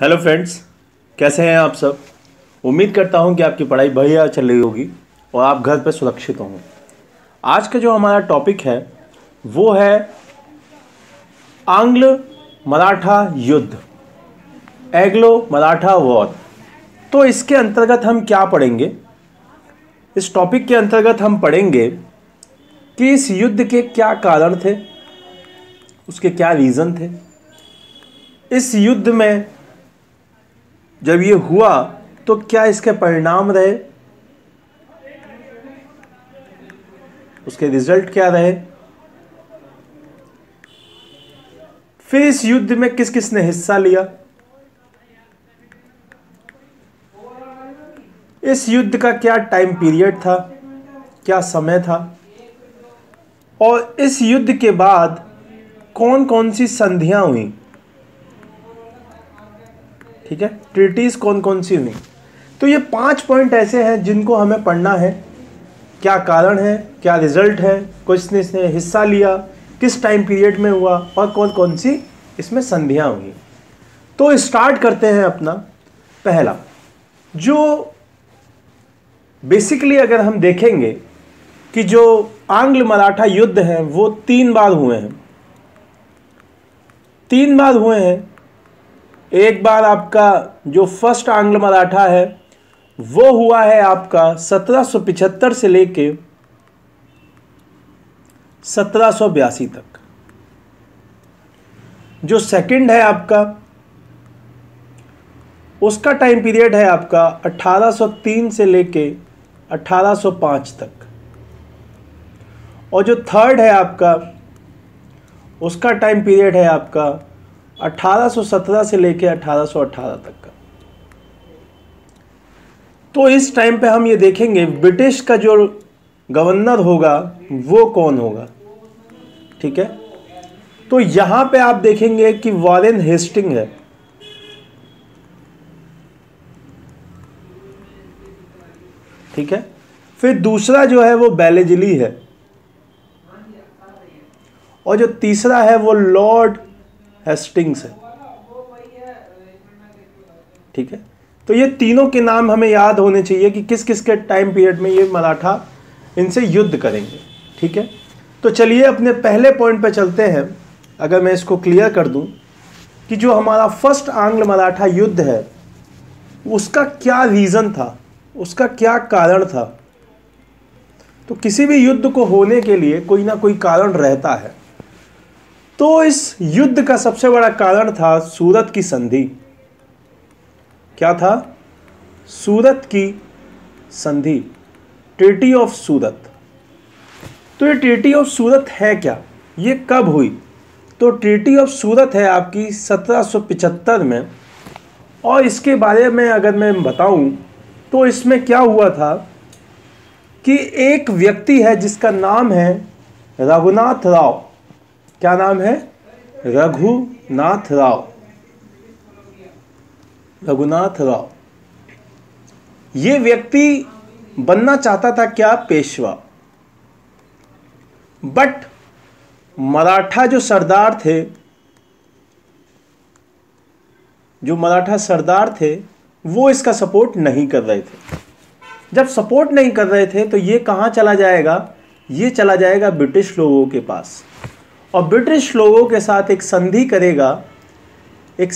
Hello friends, कैसे हैं आप सब। उम्मीद करता हूं कि आपकी पढ़ाई बढ़िया चल रही होगी और आप घर पर सुरक्षित होंगे। आज का जो हमारा टॉपिक है वो है आंग्ल मराठा युद्ध, एंग्लो मराठा वॉर। तो इसके अंतर्गत हम क्या पढ़ेंगे? इस टॉपिक के अंतर्गत हम पढ़ेंगे कि इस युद्ध के क्या कारण थे, उसके क्या रीज़न थे, इस युद्ध में जब ये हुआ तो क्या इसके परिणाम रहे, उसके रिजल्ट क्या रहे, फिर इस युद्ध में किस किस ने हिस्सा लिया, इस युद्ध का क्या टाइम पीरियड था, क्या समय था, और इस युद्ध के बाद कौन कौन सी संधियां हुई, ठीक है, ट्रीटीज कौन कौन सी हुई। तो ये 5 पॉइंट ऐसे हैं जिनको हमें पढ़ना है। क्या कारण है, क्या रिजल्ट है, किसने इसने हिस्सा लिया, किस टाइम पीरियड में हुआ और कौन कौन सी इसमें संधियां हुई। तो स्टार्ट करते हैं अपना पहला, जो बेसिकली अगर हम देखेंगे कि जो आंग्ल मराठा युद्ध है वो 3 बार हुए हैं। 3 बार हुए हैं। एक बार आपका जो फर्स्ट आंग्ल मराठा है वो हुआ है आपका 1775 से लेके 1782 तक। जो सेकंड है आपका, उसका टाइम पीरियड है आपका 1803 से लेके 1805 तक। और जो थर्ड है आपका, उसका टाइम पीरियड है आपका 1817 से लेके 1818 तक का। तो इस टाइम पे हम ये देखेंगे ब्रिटिश का जो गवर्नर होगा वो कौन होगा, ठीक है। तो यहां पे आप देखेंगे कि वॉरेन हेस्टिंग है, ठीक है। फिर दूसरा जो है वो बेलेजली है, और जो तीसरा है वो लॉर्ड हेस्टिंग्स है, ठीक है। तो ये तीनों के नाम हमें याद होने चाहिए कि किस किस के टाइम पीरियड में ये मराठा इनसे युद्ध करेंगे, ठीक है। तो चलिए अपने पहले पॉइंट पे चलते हैं। अगर मैं इसको क्लियर कर दूं कि जो हमारा फर्स्ट आंग्ल मराठा युद्ध है उसका क्या रीज़न था, उसका क्या कारण था। तो किसी भी युद्ध को होने के लिए कोई ना कोई कारण रहता है। तो इस युद्ध का सबसे बड़ा कारण था सूरत की संधि। क्या था? सूरत की संधि, ट्रीटी ऑफ सूरत। तो ये ट्रीटी ऑफ सूरत है क्या, ये कब हुई? तो ट्रीटी ऑफ सूरत है आपकी 1775 में। और इसके बारे में अगर मैं बताऊं तो इसमें क्या हुआ था कि एक व्यक्ति है जिसका नाम है रघुनाथ राव। क्या नाम है? रघुनाथ राव। रघुनाथ राव ये व्यक्ति बनना चाहता था क्या? पेशवा। बट मराठा जो सरदार थे, वो इसका सपोर्ट नहीं कर रहे थे। जब सपोर्ट नहीं कर रहे थे तो ये कहां चला जाएगा? ये चला जाएगा ब्रिटिश लोगों के पास, और ब्रिटिश लोगों के साथ एक संधि करेगा, एक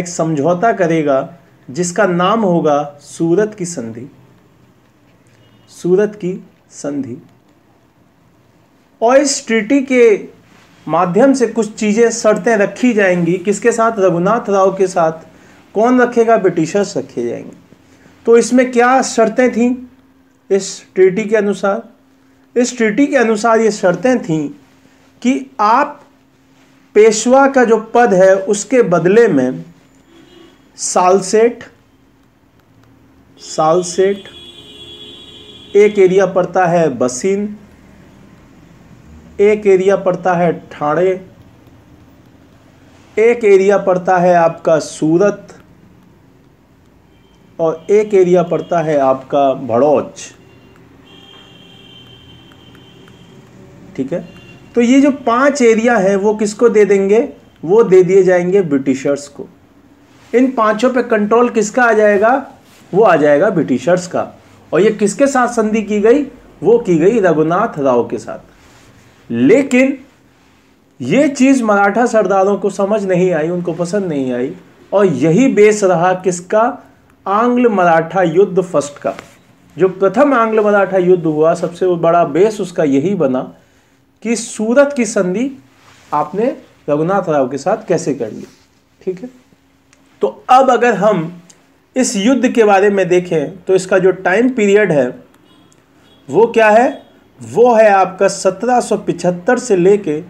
समझौता करेगा जिसका नाम होगा सूरत की संधि। सूरत की संधि। और इस ट्रीटी के माध्यम से कुछ चीज़ें, शर्तें रखी जाएंगी। किसके साथ? रघुनाथ राव के साथ। कौन रखेगा? ब्रिटिशर्स रखे जाएंगे। तो इसमें क्या शर्तें थीं इस ट्रीटी के अनुसार? इस ट्रीटी के अनुसार ये शर्तें थीं कि आप पेशवा का जो पद है उसके बदले में सालसेट, एक एरिया पड़ता है बसीन, एक एरिया पड़ता है ठाणे, एक एरिया पड़ता है आपका सूरत, और एक एरिया पड़ता है आपका भड़ौच, ठीक है। तो ये जो 5 एरिया है वो किसको दे देंगे? वो दे दिए जाएंगे ब्रिटिशर्स को। इन पांचों पे कंट्रोल किसका आ जाएगा? वो आ जाएगा ब्रिटिशर्स का। और ये किसके साथ संधि की गई? वो की गई रघुनाथ राव के साथ। लेकिन ये चीज मराठा सरदारों को समझ नहीं आई, उनको पसंद नहीं आई, और यही बेस रहा किसका? आंग्ल मराठा युद्ध फर्स्ट का। जो प्रथम आंग्ल मराठा युद्ध हुआ, सबसे बड़ा बेस उसका यही बना कि सूरत की संधि आपने रघुनाथ राव के साथ कैसे कर ली। ठीक है, तो अब अगर हम इस युद्ध के बारे में देखें तो इसका जो टाइम पीरियड है वो क्या है? वो है आपका 1775 से लेके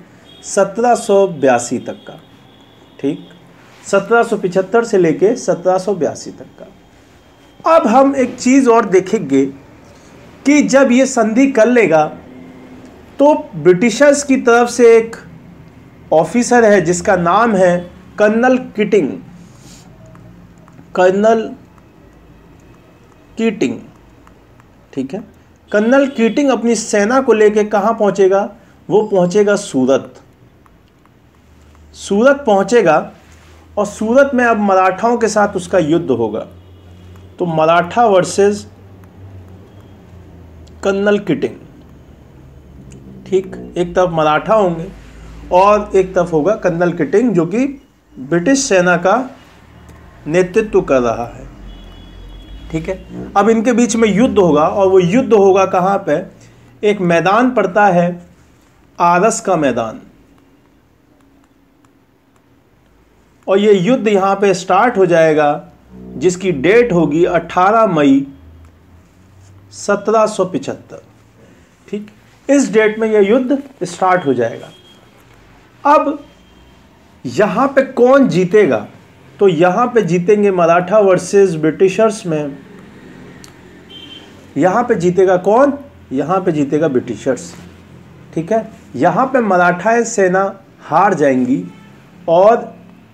1782 तक का। ठीक, 1775 से लेके 1782 तक का। अब हम एक चीज़ और देखेंगे कि जब ये संधि कर लेगा तो ब्रिटिशर्स की तरफ से एक ऑफिसर है जिसका नाम है कर्नल कीटिंग। कर्नल कीटिंग, ठीक है, कर्नल कीटिंग अपनी सेना को लेकर कहां पहुंचेगा? वो पहुंचेगा सूरत। सूरत पहुंचेगा और सूरत में अब मराठाओं के साथ उसका युद्ध होगा। तो मराठा वर्सेस कर्नल कीटिंग। ठीक, एक तरफ मराठा होंगे और एक तरफ होगा कर्नल कीटिंग जो कि ब्रिटिश सेना का नेतृत्व कर रहा है। ठीक है, अब इनके बीच में युद्ध होगा और वो युद्ध होगा कहां पे? एक मैदान पड़ता है आरस का मैदान, और ये युद्ध यहां पे स्टार्ट हो जाएगा जिसकी डेट होगी 18 मई 1775। ठीक, इस डेट में यह युद्ध स्टार्ट हो जाएगा। अब यहां पे कौन जीतेगा? तो यहां पे जीतेंगे मराठा वर्सेस ब्रिटिशर्स में। यहां पे जीतेगा कौन? यहां पे जीतेगा ब्रिटिशर्स। ठीक है, यहां पे मराठा सेना हार जाएंगी और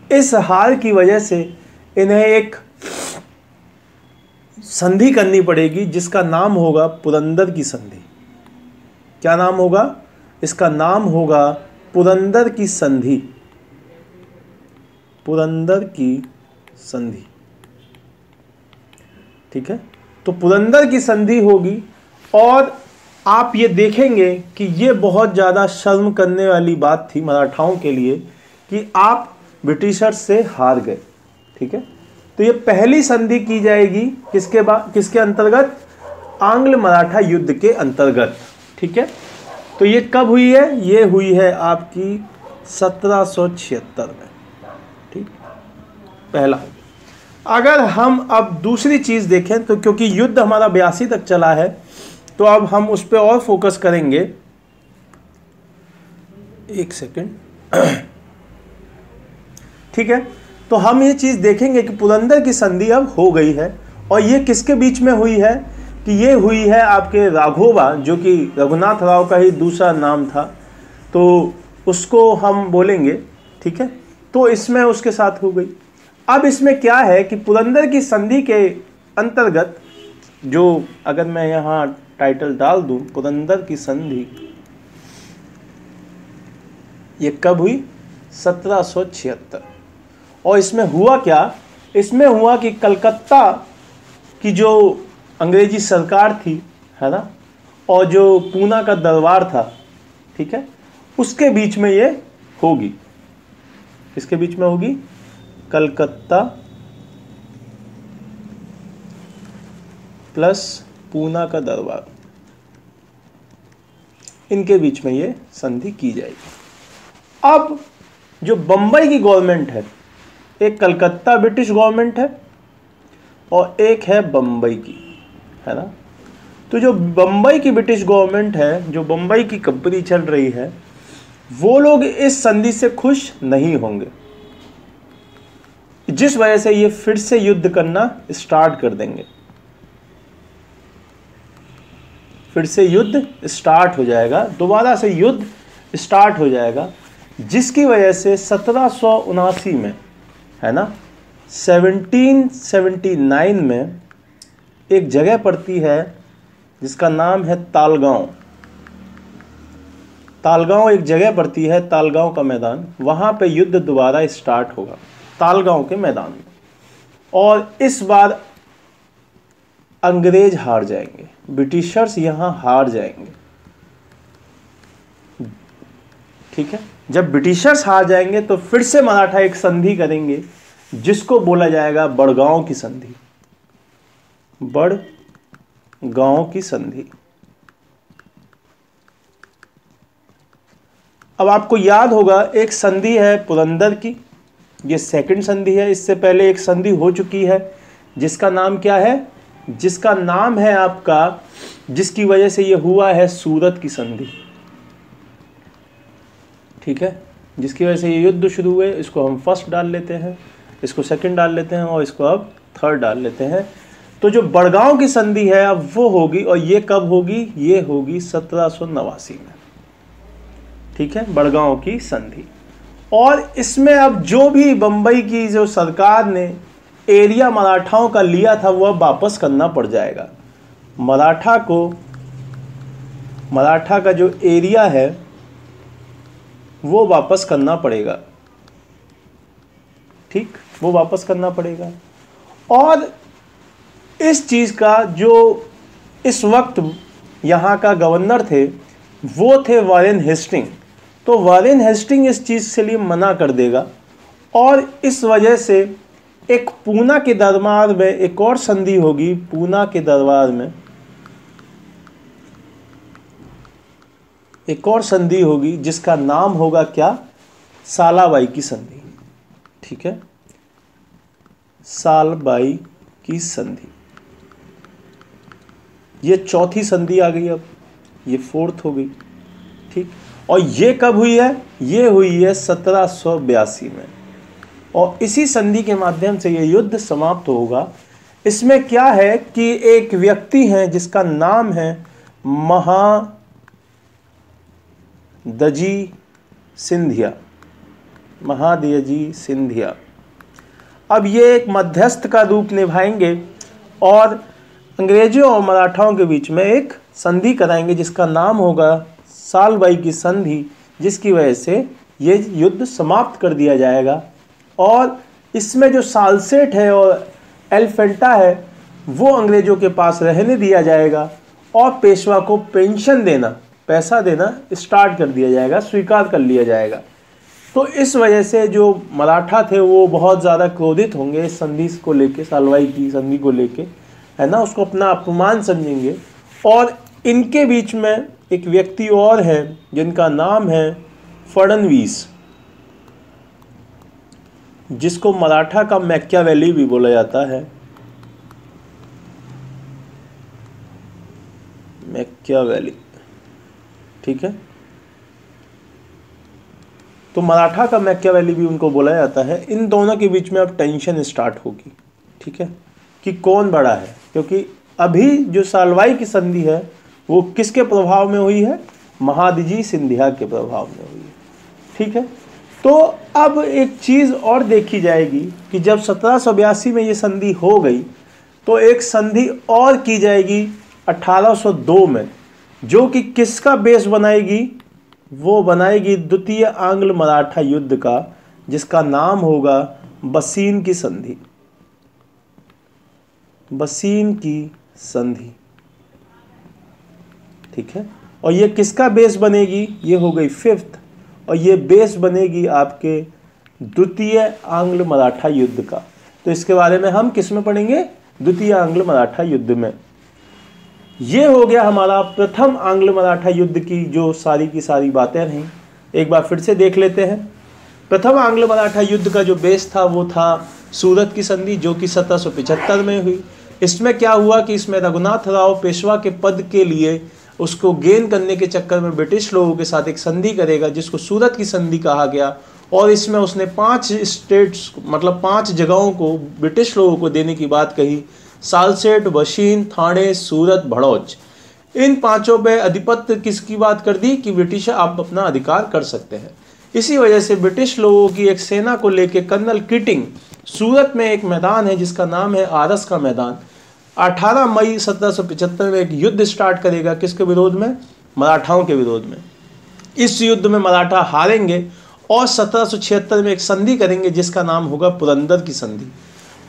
इस हार की वजह से इन्हें एक संधि करनी पड़ेगी जिसका नाम होगा पुरंदर की संधि। क्या नाम होगा? इसका नाम होगा पुरंदर की संधि। पुरंदर की संधि। ठीक है, तो पुरंदर की संधि होगी और आप ये देखेंगे कि ये बहुत ज़्यादा शर्म करने वाली बात थी मराठाओं के लिए कि आप ब्रिटिशर्स से हार गए। ठीक है, तो ये पहली संधि की जाएगी किसके अंतर्गत? आंग्ल मराठा युद्ध के अंतर्गत। ठीक है, तो ये कब हुई है? ये हुई है आपकी 1776 में। ठीक, पहला। अगर हम अब दूसरी चीज देखें तो क्योंकि युद्ध हमारा 82 तक चला है तो अब हम उस पर और फोकस करेंगे। एक सेकेंड। ठीक है, तो हम ये चीज देखेंगे कि पुरंदर की संधि अब हो गई है और ये किसके बीच में हुई है? कि ये हुई है आपके राघोबा, जो कि रघुनाथ राव का ही दूसरा नाम था, तो उसको हम बोलेंगे। ठीक है, तो इसमें उसके साथ हो गई। अब इसमें क्या है कि पुरंदर की संधि के अंतर्गत जो, अगर मैं यहाँ टाइटल डाल दूं, पुरंदर की संधि, ये कब हुई? 1776। और इसमें हुआ क्या? इसमें हुआ कि कलकत्ता की जो अंग्रेजी सरकार थी, है ना, और जो पूना का दरबार था, ठीक है, उसके बीच में ये होगी। किसके बीच में होगी? कलकत्ता प्लस पूना का दरबार, इनके बीच में ये संधि की जाएगी। अब जो बंबई की गवर्नमेंट है, एक कलकत्ता ब्रिटिश गवर्नमेंट है और एक है बंबई की, है ना। तो जो बंबई की ब्रिटिश गवर्नमेंट है, जो बंबई की कंपनी चल रही है, वो लोग इस संधि से खुश नहीं होंगे, जिस वजह से ये फिर से युद्ध करना स्टार्ट कर देंगे। फिर से युद्ध स्टार्ट हो जाएगा, दोबारा से युद्ध स्टार्ट हो जाएगा, जिसकी वजह से 1779 में, है ना, 1779 में एक जगह पड़ती है जिसका नाम है तालगांव। तालगांव एक जगह पड़ती है, तालगांव का मैदान, वहां पे युद्ध दोबारा स्टार्ट होगा तालगांव के मैदान में। और इस बार अंग्रेज हार जाएंगे, ब्रिटिशर्स यहां हार जाएंगे। ठीक है, जब ब्रिटिशर्स हार जाएंगे तो फिर से मराठा एक संधि करेंगे जिसको बोला जाएगा बड़गांव की संधि। बड़गांव की संधि। अब आपको याद होगा एक संधि है पुरंदर की, ये सेकंड संधि है। इससे पहले एक संधि हो चुकी है जिसका नाम क्या है, जिसका नाम है आपका, जिसकी वजह से ये हुआ है सूरत की संधि। ठीक है, जिसकी वजह से ये युद्ध शुरू हुए। इसको हम फर्स्ट डाल लेते हैं, इसको सेकंड डाल लेते हैं और इसको अब थर्ड डाल लेते हैं। तो जो बड़गांव की संधि है अब वो होगी, और ये कब होगी, ये होगी 1789 में। ठीक है, बड़गांव की संधि। और इसमें अब जो भी बंबई की जो सरकार ने एरिया मराठाओं का लिया था वो अब वापस करना पड़ जाएगा। मराठा का जो एरिया है वो वापस करना पड़ेगा। ठीक, वो वापस करना पड़ेगा। और इस चीज़ का जो इस वक्त यहाँ का गवर्नर थे वो थे वॉरेन हेस्टिंग। तो वॉरेन हेस्टिंग इस चीज़ के लिए मना कर देगा, और इस वजह से एक पूना के दरबार में एक और संधि होगी। पूना के दरबार में एक और संधि होगी जिसका नाम होगा क्या, सालाबाई की संधि। ठीक है, सालबाई की संधि। ये चौथी संधि आ गई, अब ये फोर्थ हो गई। ठीक, और ये कब हुई है, ये हुई है 1782 में, और इसी संधि के माध्यम से ये युद्ध समाप्त होगा। इसमें क्या है कि एक व्यक्ति है जिसका नाम है महादजी सिंधिया। महादजी सिंधिया अब ये एक मध्यस्थ का रूप निभाएंगे और अंग्रेजों और मराठाओं के बीच में एक संधि कराएंगे जिसका नाम होगा सालबाई की संधि, जिसकी वजह से ये युद्ध समाप्त कर दिया जाएगा। और इसमें जो सालसेट है और एलिफेंटा है वो अंग्रेजों के पास रहने दिया जाएगा, और पेशवा को पेंशन देना, पैसा देना स्टार्ट कर दिया जाएगा, स्वीकार कर लिया जाएगा। तो इस वजह से जो मराठा थे वो बहुत ज़्यादा क्रोधित होंगे इस संधि को लेके, सालबाई की संधि को लेके, है ना, उसको अपना अपमान समझेंगे। और इनके बीच में एक व्यक्ति और है जिनका नाम है फडणवीस, जिसको मराठा का मैकियावेली भी बोला जाता है। मैकियावेली, ठीक है, तो मराठा का मैकियावेली भी उनको बोला जाता है। इन दोनों के बीच में अब टेंशन स्टार्ट होगी, ठीक है, कि कौन बड़ा है, क्योंकि अभी जो सालबाई की संधि है वो किसके प्रभाव में हुई है, महादजी सिंधिया के प्रभाव में हुई है। ठीक है, तो अब एक चीज़ और देखी जाएगी कि जब 1782 में ये संधि हो गई तो एक संधि और की जाएगी 1802 में, जो कि किसका बेस बनाएगी, वो बनाएगी द्वितीय आंग्ल मराठा युद्ध का, जिसका नाम होगा बसीन की संधि। बसीन की संधि, ठीक है, और ये किसका बेस बनेगी, ये हो गई फिफ्थ, और ये बेस बनेगी आपके द्वितीय आंग्ल मराठा युद्ध का। तो इसके बारे में हम किस में पढ़ेंगे, द्वितीय आंग्ल मराठा युद्ध में। ये हो गया हमारा प्रथम आंग्ल मराठा युद्ध की जो सारी की सारी बातें रहीं। एक बार फिर से देख लेते हैं। प्रथम आंग्ल मराठा युद्ध का जो बेस था वो था सूरत की संधि, जो कि 1775 में हुई। इसमें क्या हुआ कि इसमें रघुनाथ राव पेशवा के पद के लिए उसको गेन करने के चक्कर में ब्रिटिश लोगों के साथ एक संधि करेगा, जिसको सूरत की संधि कहा गया। और इसमें उसने 5 स्टेट्स, मतलब 5 जगहों को ब्रिटिश लोगों को देने की बात कही। सालसेट, बशीन, थाने, सूरत, भड़ौच, इन 5 पे अधिपत्य किसकी बात कर दी कि ब्रिटिश आप अपना अधिकार कर सकते हैं। इसी वजह से ब्रिटिश लोगों की एक सेना को लेकर कर्नल कीटिंग सूरत में एक मैदान है जिसका नाम है आरस का मैदान, 18 मई 1775 में एक युद्ध स्टार्ट करेगा। किसके विरोध में, मराठाओं के विरोध में। इस युद्ध में मराठा हारेंगे और 1776 में एक संधि करेंगे जिसका नाम होगा पुरंदर की संधि।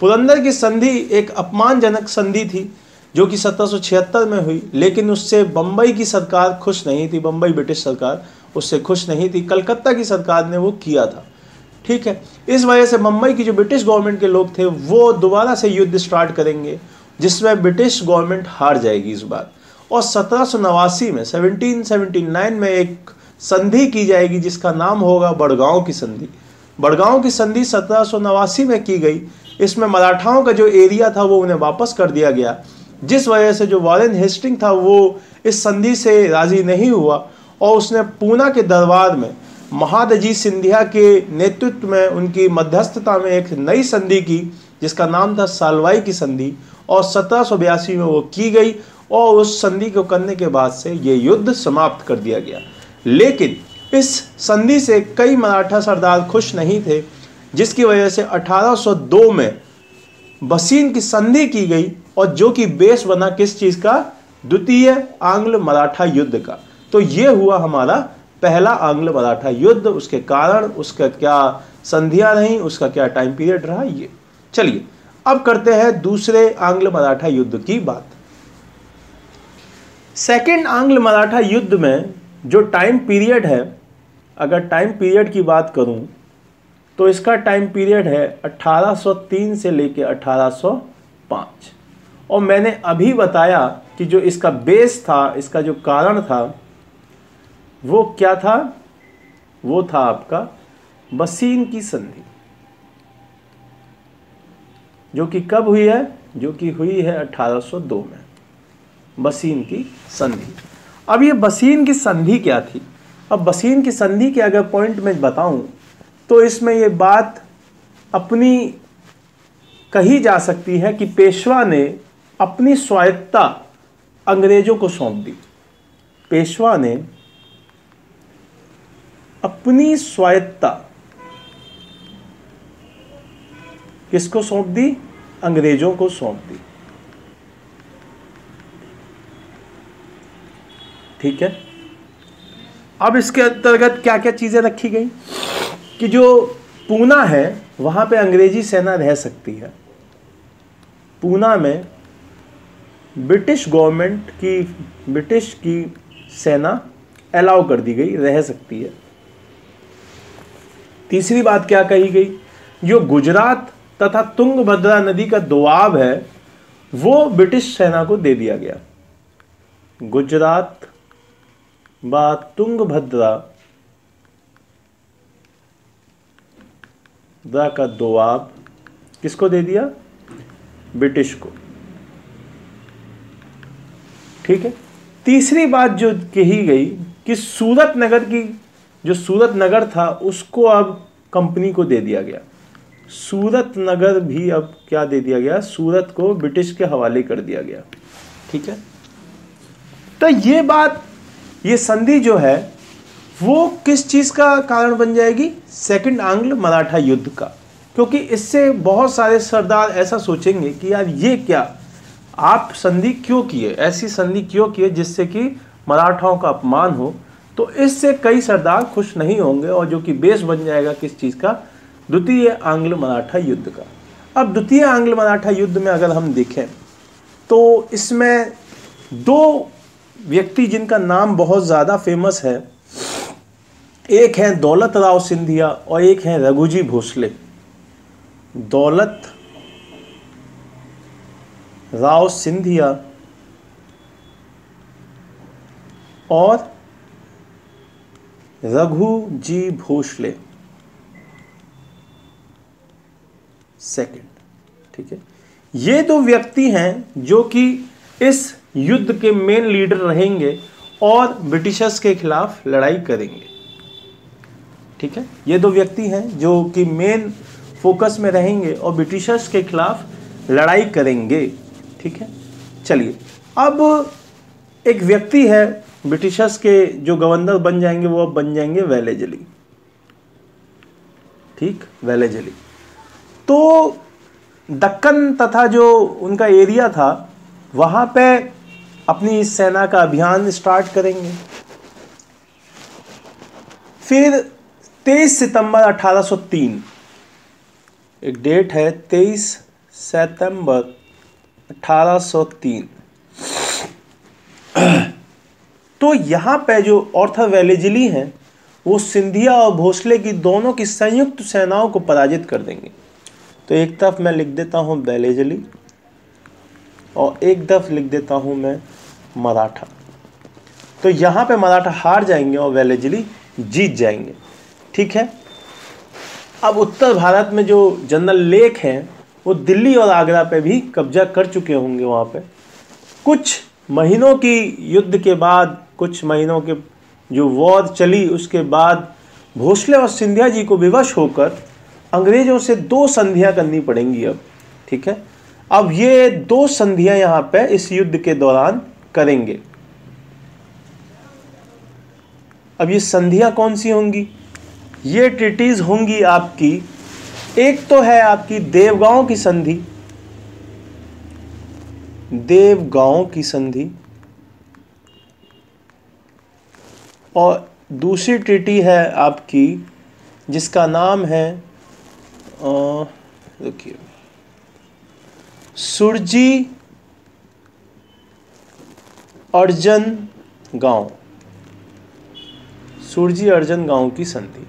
पुरंदर की संधि एक अपमानजनक संधि थी जो कि 1776 में हुई, लेकिन उससे बम्बई की सरकार खुश नहीं थी। बम्बई ब्रिटिश सरकार उससे खुश नहीं थी, कलकत्ता की सरकार ने वो किया था। ठीक है, इस वजह से मुंबई की जो ब्रिटिश गवर्नमेंट के लोग थे वो दोबारा से युद्ध स्टार्ट करेंगे, जिसमें ब्रिटिश गवर्नमेंट हार जाएगी इस बार। और 1789 में 1779 में एक संधि की जाएगी जिसका नाम होगा बड़गांव की संधि। बड़गांव की संधि 1789 में की गई। इसमें मराठाओं का जो एरिया था वो उन्हें वापस कर दिया गया, जिस वजह से जो वॉरेन हेस्टिंग था वो इस संधि से राजी नहीं हुआ और उसने पूना के दरबार में महादजी सिंधिया के नेतृत्व में उनकी मध्यस्थता में एक नई संधि की जिसका नाम था सालवाई की संधि, और 1782 में वो की गई और उस संधि को करने के बाद से ये युद्ध समाप्त कर दिया गया। लेकिन इस संधि से कई मराठा सरदार खुश नहीं थे, जिसकी वजह से 1802 में बसीन की संधि की गई और जो कि बेस बना किस चीज़ का, द्वितीय आंग्ल मराठा युद्ध का। तो ये हुआ हमारा पहला आंग्ल मराठा युद्ध, उसके कारण, उसका क्या संधियां रहीं, उसका क्या टाइम पीरियड रहा। ये चलिए अब करते हैं दूसरे आंग्ल मराठा युद्ध की बात। सेकेंड आंग्ल मराठा युद्ध में जो टाइम पीरियड है, अगर टाइम पीरियड की बात करूं तो इसका टाइम पीरियड है 1803 से लेकर 1805। और मैंने अभी बताया कि जो इसका बेस था, इसका जो कारण था वो क्या था, वो था आपका बसीन की संधि, जो कि कब हुई है, जो कि हुई है 1802 में, बसीन की संधि। अब ये बसीन की संधि क्या थी? अब बसीन की संधि के अगर पॉइंट में बताऊं तो इसमें ये बात अपनी कही जा सकती है कि पेशवा ने अपनी स्वायत्तता अंग्रेजों को सौंप दी। पेशवा ने अपनी स्वायत्तता किसको सौंप दी? अंग्रेजों को सौंप दी। ठीक है, अब इसके अंतर्गत क्या क्या चीजें रखी गई कि जो पूना है वहां पे अंग्रेजी सेना रह सकती है। पूना में ब्रिटिश गवर्नमेंट की, ब्रिटिश की सेना अलाउ कर दी गई, रह सकती है। तीसरी बात क्या कही गई, जो गुजरात तथा तुंगभद्रा नदी का दोआब है वो ब्रिटिश सेना को दे दिया गया। गुजरात व तुंगभद्रा का दोआब किसको दे दिया? ब्रिटिश को। ठीक है, तीसरी बात जो कही गई कि सूरत नगर की, जो सूरत नगर था उसको अब कंपनी को दे दिया गया। सूरत नगर भी अब क्या दे दिया गया? सूरत को ब्रिटिश के हवाले कर दिया गया। ठीक है, तो ये बात, ये संधि जो है वो किस चीज का कारण बन जाएगी? सेकंड आंग्ल मराठा युद्ध का। क्योंकि इससे बहुत सारे सरदार ऐसा सोचेंगे कि यार ये क्या, आप संधि क्यों किए, ऐसी संधि क्यों किए जिससे कि मराठाओं का अपमान हो। तो इससे कई सरदार खुश नहीं होंगे और जो कि बेस बन जाएगा किस चीज का? द्वितीय आंग्ल मराठा युद्ध का। अब द्वितीय आंग्ल मराठा युद्ध में अगर हम देखें तो इसमें दो व्यक्ति जिनका नाम बहुत ज़्यादा फेमस है, एक है दौलत राव सिंधिया और एक है रघुजी भोसले। दौलत राव सिंधिया और रघुजी भोसले सेकंड। ठीक है, ये दो व्यक्ति हैं जो कि इस युद्ध के मेन लीडर रहेंगे और ब्रिटिशर्स के खिलाफ लड़ाई करेंगे। ठीक है, ये दो व्यक्ति हैं जो कि मेन फोकस में रहेंगे और ब्रिटिशर्स के खिलाफ लड़ाई करेंगे। ठीक है, चलिए अब एक व्यक्ति है ब्रिटिशर्स के जो गवर्नर बन जाएंगे, वो अब बन जाएंगे वेलेजली। ठीक, वेलेजली तो दक्कन तथा जो उनका एरिया था वहां पे अपनी इस सेना का अभियान स्टार्ट करेंगे। फिर 23 सितंबर 1803, एक डेट है 23 सितंबर 1803। तो यहाँ पे जो आर्थर वेलेज़ली हैं वो सिंधिया और भोसले की दोनों की संयुक्त सेनाओं को पराजित कर देंगे। तो एक तरफ मैं लिख देता हूँ वेलेज़ली और एक तरफ लिख देता हूँ मैं मराठा। तो यहाँ पे मराठा हार जाएंगे और वेलेज़ली जीत जाएंगे। ठीक है। अब उत्तर भारत में जो जनरल लेक हैं वो दिल्ली और आगरा पे भी कब्जा कर चुके होंगे। वहाँ पे कुछ महीनों की युद्ध के बाद, कुछ महीनों के जो वॉर चली उसके बाद भोसले और सिंधिया जी को विवश होकर अंग्रेजों से 2 संधियां करनी पड़ेंगी अब। ठीक है। अब ये 2 संधियां यहाँ पे इस युद्ध के दौरान करेंगे। अब ये संधियां कौन सी होंगी? ये ट्रीटीज होंगी आपकी, एक तो है आपकी देवगांव की संधि, देवगांव की संधि, और दूसरी ट्रीटी है आपकी जिसका नाम है देखिए सुरजी अर्जन गांव, सुरजी अर्जन गांव की संधि।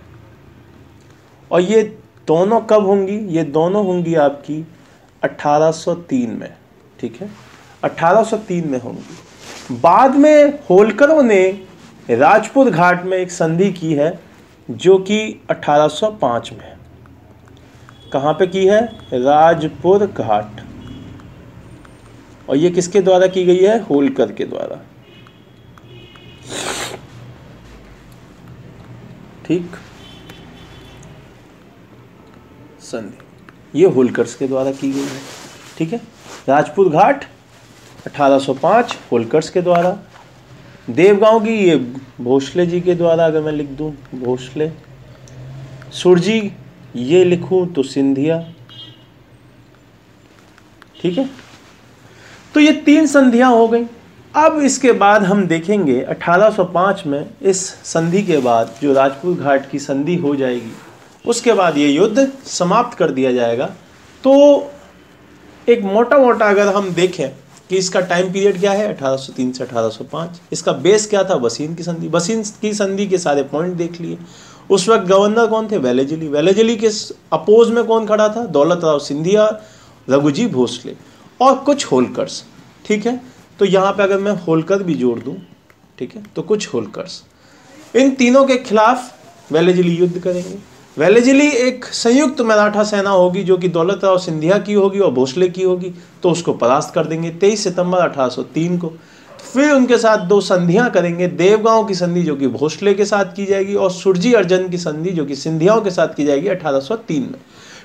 और ये दोनों कब होंगी? ये दोनों होंगी आपकी 1803 में। ठीक है, 1803 में होंगी। बाद में होलकरों ने राजपुत घाट में एक संधि की है जो कि 1805 में है। कहाँ पे की है? राजपुर घाट। और ये किसके द्वारा की गई है? होलकर के द्वारा। ठीक, संधि ये होलकर्स के द्वारा की गई है। ठीक है, राजपुत घाट 1805 होलकर्स के द्वारा। देवगांव की ये भोसले जी के द्वारा, अगर मैं लिख दूं भोसले। सुरजी ये लिखूं तो सिंधिया। ठीक है, तो ये 3 संधियां हो गई। अब इसके बाद हम देखेंगे 1805 में इस संधि के बाद जो राजपुत घाट की संधि हो जाएगी उसके बाद ये युद्ध समाप्त कर दिया जाएगा। तो एक मोटा मोटा अगर हम देखें कि इसका टाइम पीरियड क्या है 1803 से 1805, इसका बेस क्या था? बसीन की संधि। बसीन की संधि के सारे पॉइंट देख लिए। उस वक्त गवर्नर कौन थे? वेलेज़ली। वेलेज़ली के अपोज में कौन खड़ा था? दौलत राव सिंधिया, रघुजी भोसले और कुछ होलकर्स। ठीक है, तो यहाँ पे अगर मैं होलकर भी जोड़ दूँ, ठीक है, तो कुछ होलकर्स। इन तीनों के खिलाफ वेलेज़ली युद्ध करेंगे। वेलेज़ली एक संयुक्त मराठा सेना होगी जो कि दौलत राव सिंधिया की होगी और भोसले की होगी, तो उसको परास्त कर देंगे 23 सितंबर 1803 को। फिर उनके साथ 2 संधियां करेंगे, देवगांव की संधि जो कि भोसले के साथ की जाएगी और सुरजी अर्जन की संधि जो कि सिंधियाओं के साथ की जाएगी 1803 में।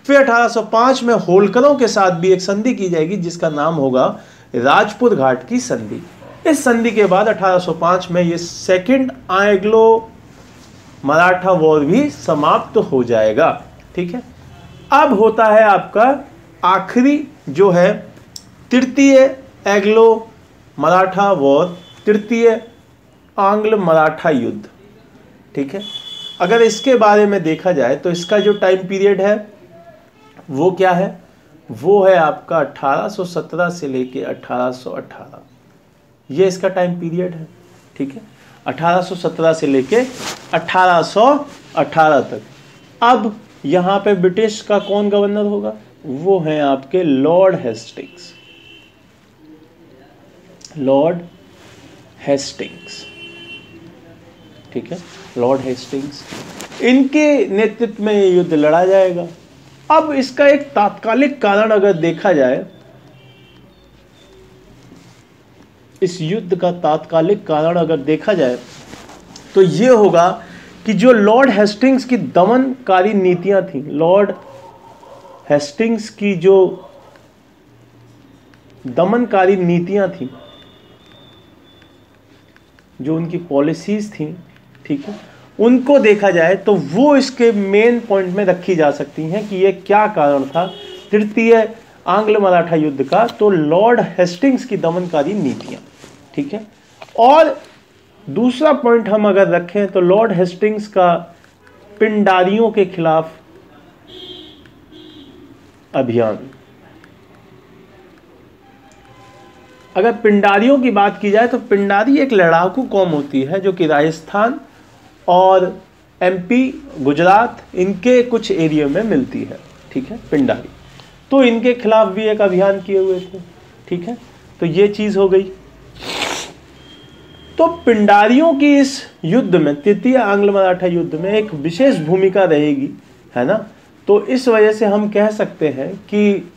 फिर 1805 में होलकरों के साथ भी एक संधि की जाएगी जिसका नाम होगा राजपुत घाट की संधि। इस संधि के बाद 1805 में ये सेकंड एंग्लो मराठा वॉर भी समाप्त हो जाएगा। ठीक है, अब होता है आपका आखिरी जो है तृतीय एंग्लो मराठा वॉर, तृतीय आंग्ल मराठा युद्ध। ठीक है, अगर इसके बारे में देखा जाए तो इसका जो टाइम पीरियड है वो क्या है? वो है आपका 1817 से लेके 1818, ये इसका टाइम पीरियड है। ठीक है, 1817 से लेके 1818 तक। अब यहाँ पे ब्रिटिश का कौन गवर्नर होगा? वो हैं आपके लॉर्ड हेस्टिंग्स। लॉर्ड हेस्टिंग्स, ठीक है, लॉर्ड हेस्टिंग्स, इनके नेतृत्व में ये युद्ध लड़ा जाएगा। अब इसका एक तात्कालिक कारण अगर देखा जाए, इस युद्ध का तात्कालिक कारण अगर देखा जाए तो ये होगा कि जो लॉर्ड हेस्टिंग्स की दमनकारी नीतियां थी, लॉर्ड हेस्टिंग्स की जो दमनकारी नीतियां थी, जो उनकी पॉलिसीज थी, ठीक है, उनको देखा जाए तो वो इसके मेन पॉइंट में रखी जा सकती हैं कि ये क्या कारण था तृतीय आंग्ल मराठा युद्ध का। तो लॉर्ड हेस्टिंग्स की दमनकारी नीतियां, ठीक है। और दूसरा पॉइंट हम अगर रखें तो लॉर्ड हेस्टिंग्स का पिंडारियों के खिलाफ अभियान, अगर पिंडारियों की बात की जाए तो पिंडारी एक लड़ाकू कौम होती है जो कि राजस्थान और एमपी, गुजरात, इनके कुछ एरिया में मिलती है। ठीक है, पिंडारी। तो इनके खिलाफ भी एक अभियान किए हुए थे। ठीक है, तो ये चीज़ हो गई। तो पिंडारियों की इस युद्ध में, तृतीय आंग्ल मराठा युद्ध में एक विशेष भूमिका रहेगी, है ना। तो इस वजह से हम कह सकते हैं कि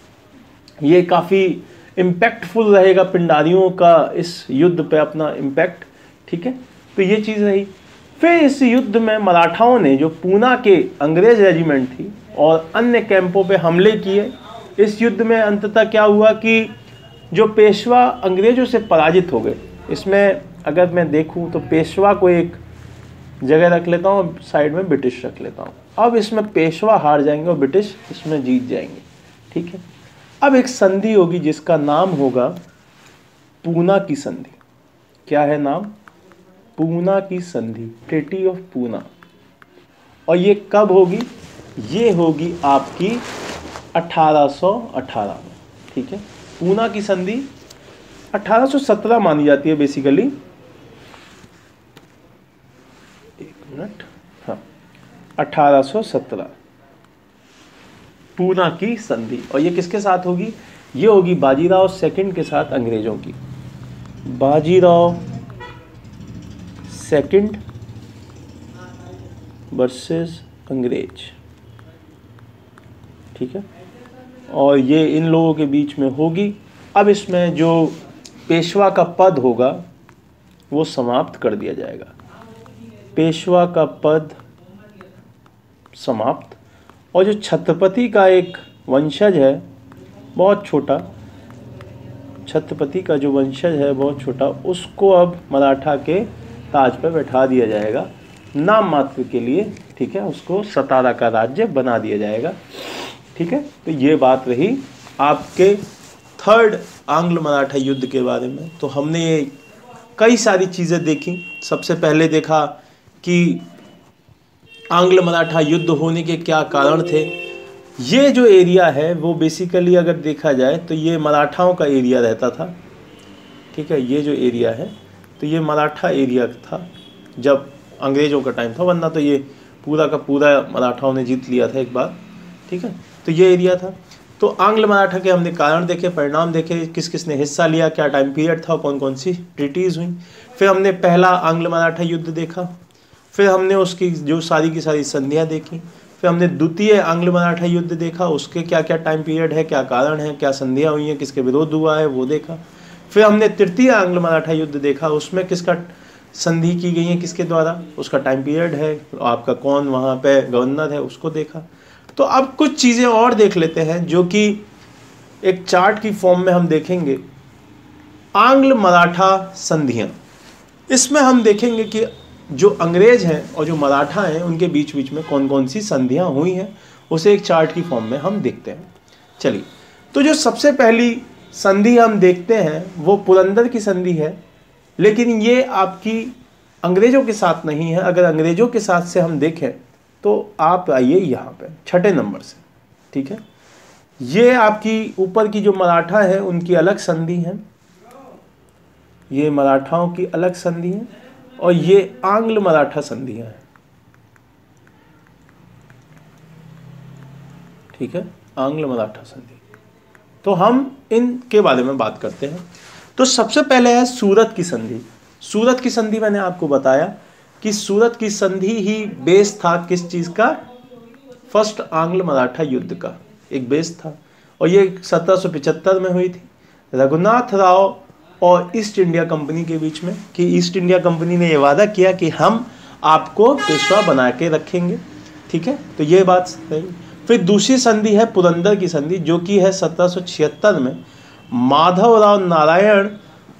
ये काफ़ी इम्पैक्टफुल रहेगा पिंडारियों का इस युद्ध पे अपना इम्पैक्ट। ठीक है, तो ये चीज़ रही। फिर इस युद्ध में मराठाओं ने जो पूना के अंग्रेज रेजिमेंट थी और अन्य कैंपों पे हमले किए। इस युद्ध में अंततः क्या हुआ कि जो पेशवा अंग्रेजों से पराजित हो गए। इसमें अगर मैं देखूं तो पेशवा को एक जगह रख लेता हूँ, साइड में ब्रिटिश रख लेता हूँ। अब इसमें पेशवा हार जाएंगे और ब्रिटिश इसमें जीत जाएंगे। ठीक है, अब एक संधि होगी जिसका नाम होगा पूना की संधि। क्या है नाम? पूना की संधि, ट्रीटी ऑफ पूना। और ये कब होगी? ये होगी आपकी 1818 में। ठीक है, पूना की संधि 1817 मानी जाती है बेसिकली। एक मिनट, हाँ, 1817 पूना की संधि। और ये किसके साथ होगी? ये होगी बाजीराव सेकंड के साथ, अंग्रेजों की। बाजीराव सेकंड वर्सेस अंग्रेज। ठीक है, और ये इन लोगों के बीच में होगी। अब इसमें जो पेशवा का पद होगा वो समाप्त कर दिया जाएगा। पेशवा का पद समाप्त। और जो छत्रपति का एक वंशज है बहुत छोटा, छत्रपति का जो वंशज है बहुत छोटा, उसको अब मराठा के ताज पर बैठा दिया जाएगा नाम मात्र के लिए। ठीक है, उसको सतारा का राज्य बना दिया जाएगा। ठीक है, तो ये बात रही आपके थर्ड आंग्ल मराठा युद्ध के बारे में। तो हमने ये कई सारी चीज़ें देखी। सबसे पहले देखा कि आंग्ल मराठा युद्ध होने के क्या कारण थे। ये जो एरिया है वो बेसिकली अगर देखा जाए तो ये मराठाओं का एरिया रहता था। ठीक है, ये जो एरिया है तो ये मराठा एरिया था जब अंग्रेज़ों का टाइम था, वरना तो ये पूरा का पूरा मराठाओं ने जीत लिया था एक बार। ठीक है, तो ये एरिया था। तो आंग्ल मराठा के हमने कारण देखे, परिणाम देखे, किस किस ने हिस्सा लिया, क्या टाइम पीरियड था, कौन कौन सी ट्रीटीज़ हुई। फिर हमने पहला आंग्ल मराठा युद्ध देखा। फिर हमने उसकी जो सारी की सारी संधियाँ देखी। फिर हमने द्वितीय आंग्ल मराठा युद्ध देखा, उसके क्या क्या टाइम पीरियड है, क्या कारण है, क्या संधियाँ हुई हैं, किसके विरोध हुआ है, वो देखा। फिर हमने तृतीय आंग्ल मराठा युद्ध देखा, उसमें किसका संधि की गई है, किसके द्वारा, उसका टाइम पीरियड है, आपका कौन वहाँ पे गवर्नर है, उसको देखा। तो अब कुछ चीज़ें और देख लेते हैं जो कि एक चार्ट की फॉर्म में हम देखेंगे। आंग्ल मराठा संधियाँ, इसमें हम देखेंगे कि जो अंग्रेज हैं और जो मराठा हैं उनके बीच बीच में कौन कौन सी संधियाँ हुई हैं, उसे एक चार्ट की फॉर्म में हम देखते हैं। चलिए, तो जो सबसे पहली संधि हम देखते हैं वो पुरंदर की संधि है, लेकिन ये आपकी अंग्रेज़ों के साथ नहीं है। अगर अंग्रेज़ों के साथ से हम देखें तो आप आइए यहाँ पे छठे नंबर से। ठीक है, ये आपकी ऊपर की जो मराठा है उनकी अलग संधि है, ये मराठाओं की अलग संधि है, और ये आंग्ल मराठा संधियाँ हैं। ठीक है, आंग्ल मराठा संधि। तो हम इनके बारे में बात करते हैं। तो सबसे पहले है सूरत की संधि। सूरत की संधि मैंने आपको बताया कि सूरत की संधि ही बेस था किस चीज़ का? फर्स्ट आंग्ल मराठा युद्ध का एक बेस था। और ये 1775 में हुई थी रघुनाथ राव और ईस्ट इंडिया कंपनी के बीच में, कि ईस्ट इंडिया कंपनी ने ये वादा किया कि हम आपको पेशवा बना के रखेंगे। ठीक है, तो ये बात सही। फिर दूसरी संधि है पुरंदर की संधि, जो कि है 1776 में माधवराव नारायण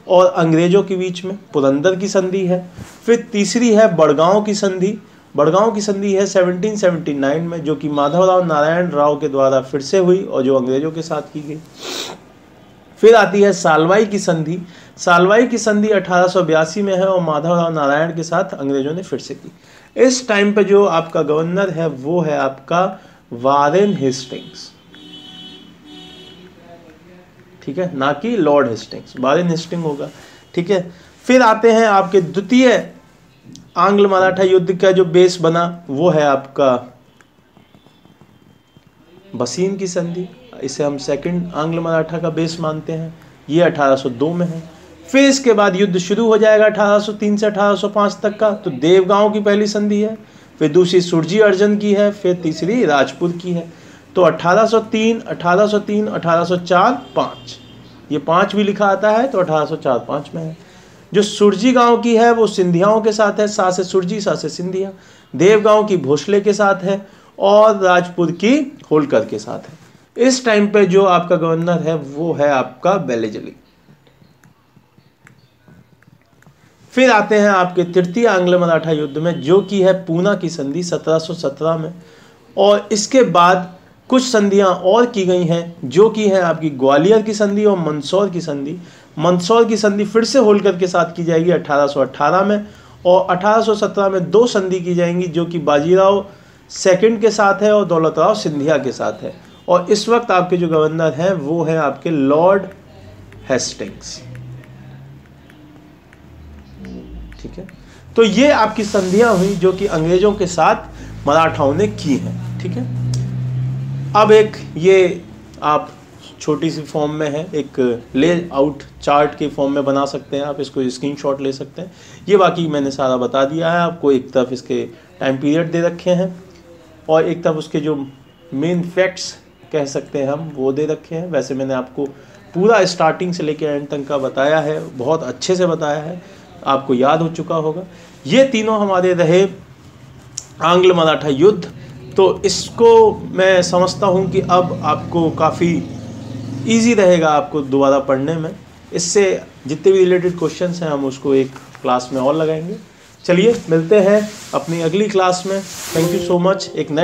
और अंग्रेजों के बीच में पुरंदर की संधि है। फिर तीसरी है बड़गांव की संधि। बड़गांव की संधि है 1779 में, जो कि माधवराव नारायण राव के द्वारा फिर से हुई और जो अंग्रेजों के साथ की गई। फिर आती है सालवाई की संधि। सालवाई की संधि 1882 में है और माधवराव नारायण के साथ अंग्रेजों ने फिर से की। इस टाइम पे जो आपका गवर्नर है वो है आपका वारेन हेस्टिंग्स। ठीक है, ना कि लॉर्ड हेस्टिंग्स, वारेन हेस्टिंग होगा। ठीक है, फिर आते हैं आपके द्वितीय आंग्ल मराठा युद्ध का जो बेस बना वो है आपका बसीन की संधि, इसे हम सेकंड आंग्ल मराठा का बेस मानते हैं, ये 1802 में है। फिर इसके बाद युद्ध शुरू हो जाएगा 1803 से 1805 तक का, तो देवगांव की पहली संधि है, फिर दूसरी सुरजी अर्जन की है, फिर तीसरी राजपुर की है। तो 1803, 1803, 1804, 5, ये 5 भी लिखा आता है, तो 1804-5 में है। जो सुरजी गांव की है वो सिंधियाओं के साथ है, सा से सुरजी सा से सिंधिया। देवगांव की भोसले के साथ है और राजपुर की होलकर के साथ है। इस टाइम पे जो आपका गवर्नर है वो है आपका बेलेजली। फिर आते हैं आपके तृतीय आंग्ल मराठा युद्ध में, जो कि है पूना की संधि 1717 में, और इसके बाद कुछ संधियां और की गई हैं, जो कि है आपकी ग्वालियर की संधि और मंदसौर की संधि। मंदसौर की संधि फिर से होलकर के साथ की जाएगी 1818 में, और 1817 में 2 संधि की जाएंगी, जो कि बाजीराव सेकंड के साथ है और दौलतराव सिंधिया के साथ है। और इस वक्त आपके जो गवर्नर हैं वो है आपके लॉर्ड हेस्टिंग्स। ठीक है, तो ये आपकी संधियां हुई जो कि अंग्रेजों के साथ मराठाओं ने की हैं। ठीक है, अब एक ये आप छोटी सी फॉर्म में है, एक ले आउट चार्ट के फॉर्म में बना सकते हैं, आप इसको स्क्रीनशॉट ले सकते हैं। ये बाकी मैंने सारा बता दिया है आपको, एक तरफ इसके टाइम पीरियड दे रखे हैं और एक तरफ उसके जो मेन फैक्ट्स कह सकते हैं हम वो दे रखे हैं। वैसे मैंने आपको पूरा स्टार्टिंग से लेकर एंड तक का बताया है, बहुत अच्छे से बताया है, आपको याद हो चुका होगा। ये तीनों हमारे रहे आंग्ल मराठा युद्ध। तो इसको मैं समझता हूँ कि अब आपको काफ़ी इजी रहेगा आपको दोबारा पढ़ने में। इससे जितने भी रिलेटेड क्वेश्चंस हैं हम उसको एक क्लास में और लगाएंगे। चलिए मिलते हैं अपनी अगली क्लास में। Thank you so much. एक नए